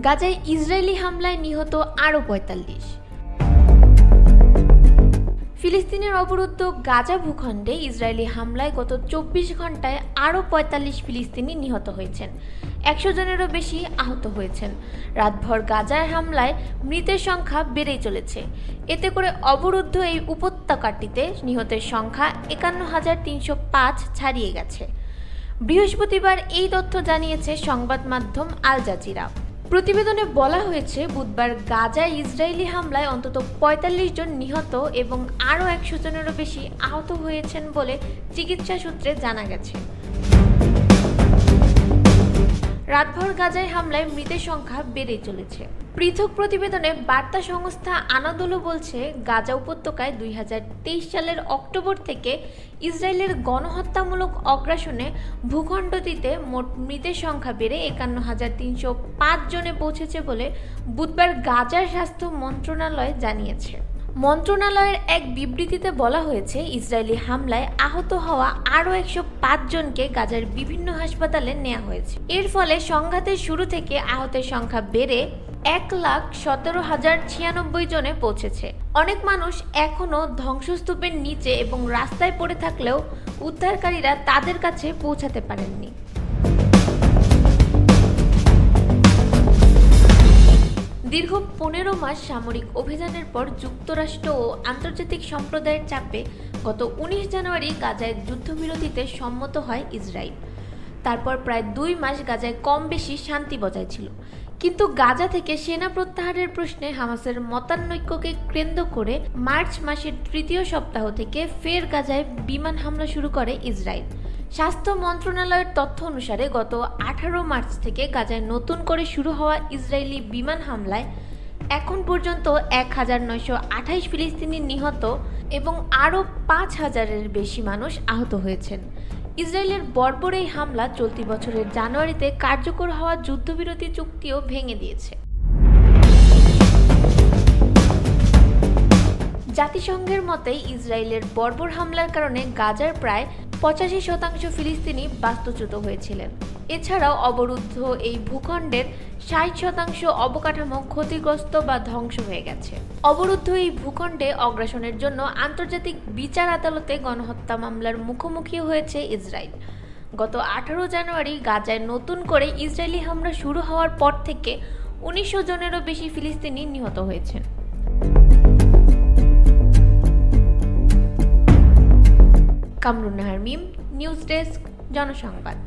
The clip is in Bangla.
গাজায় ইসরায়েলি হামলায় নিহত আরও ৪৫। ফিলিস্তিনের অবরুদ্ধ গাজা ভূখণ্ডে ইসরায়েলি হামলায় গত ২৪ ঘন্টায় আরও ৪৫ ফিলিস্তিনি নিহত হয়েছেন, ১০০ জনেরও বেশি আহত হয়েছেন। রাতভর গাজার হামলায় মৃতের সংখ্যা বেড়েই চলেছে। এতে করে অবরুদ্ধ এই উপত্যকাটিতে নিহতের সংখ্যা ৫১,৩০৫ ছাড়িয়ে গেছে। বৃহস্পতিবার এই তথ্য জানিয়েছে সংবাদ মাধ্যম আল জাজিরা। প্রতিবেদনে বলা হয়েছে, বুধবার গাজায় ইসরায়েলি হামলায় অন্তত ৪৫ জন নিহত এবং আরও ১০০ জনেরও বেশি আহত হয়েছেন বলে চিকিৎসা সূত্রে জানা গেছে। রাতভর গাজায় হামলায় মৃতের সংখ্যা বেড়ে চলেছে। পৃথক প্রতিবেদনে বার্তা সংস্থা আনাদোলু বলছে, গাজা উপত্যকায় ২০২৩ সালের অক্টোবর থেকে ইসরায়েলের গণহত্যামূলক আগ্রাসনে ভূখণ্ডটিতে মোট মৃতের সংখ্যা বেড়ে ৫১,৩০৫ জনে পৌঁছেছে বলে বুধবার গাজার স্বাস্থ্য মন্ত্রণালয় জানিয়েছে। মন্ত্রণালয়ের এক বিবৃতিতে বলা হয়েছে, ইসরায়েলি হামলায় আহত হওয়া আরও ১০৫ জনকে গাজার বিভিন্ন হাসপাতালে নেওয়া হয়েছে। এর ফলে সংঘাতের শুরু থেকে আহতের সংখ্যা বেড়ে ১,১৭,০৯৬ জনে পৌঁছেছে। অনেক মানুষ এখনও ধ্বংসস্তূপের নিচে এবং রাস্তায় পড়ে থাকলেও উদ্ধারকারীরা তাদের কাছে পৌঁছাতে পারেননি। দীর্ঘ ১৫ মাস সামরিক অভিযানের পর যুক্তরাষ্ট্র ও আন্তর্জাতিক সম্প্রদায়ের চাপে গত ১৯ জানুয়ারি গাজায় যুদ্ধবিরতিতে সম্মত হয় ইসরায়েল। তারপর প্রায় ২ মাস গাজায় কম বেশি শান্তি বজায় ছিল। কিন্তু গাজা থেকে সেনা প্রত্যাহারের প্রশ্নে হামাসের মতানৈক্যকে কেন্দ্র করে মার্চ মাসের ৩য় সপ্তাহ থেকে ফের গাজায় বিমান হামলা শুরু করে ইসরায়েল। স্বাস্থ্য মন্ত্রণালয়ের তথ্য অনুসারে গত ১৮ মার্চ থেকে গাজায় নতুন করে শুরু হওয়া ইসরায়েলি বিমান হামলায় এখন পর্যন্ত ১,৯২৮ ফিলিস্তিনি নিহত এবং আরও ৫,০০০-এর বেশি মানুষ আহত হয়েছেন। ইসরায়েলের বর্বর এই হামলা চলতি বছরের জানুয়ারিতে কার্যকর হওয়া যুদ্ধবিরতি চুক্তিও ভেঙে দিয়েছে। জাতিসংঘের মতে ইসরায়েলের বর্বর হামলার কারণে গাজার প্রায় ৮৫% ফিলিস্তিনি বাস্তুচ্যুত হয়েছিলেন। এছাড়াও অবরুদ্ধ এই ভূখণ্ডের ৬০% অবকাঠামো ক্ষতিগ্রস্ত বা ধ্বংস হয়ে গেছে। অবরুদ্ধ এই ভূখণ্ডে আগ্রাসনের জন্য আন্তর্জাতিক বিচার আদালতে গণহত্যা মামলার মুখোমুখি হয়েছে ইসরায়েল। গত ১৮ জানুয়ারি গাজায় নতুন করে ইসরায়েলি হামলা শুরু হওয়ার পর থেকে ১৯০০ জনেরও বেশি ফিলিস্তিনি নিহত হয়েছেন। কামরুন নাহার মিম, নিউজ ডেস্ক, জনসংবাদ।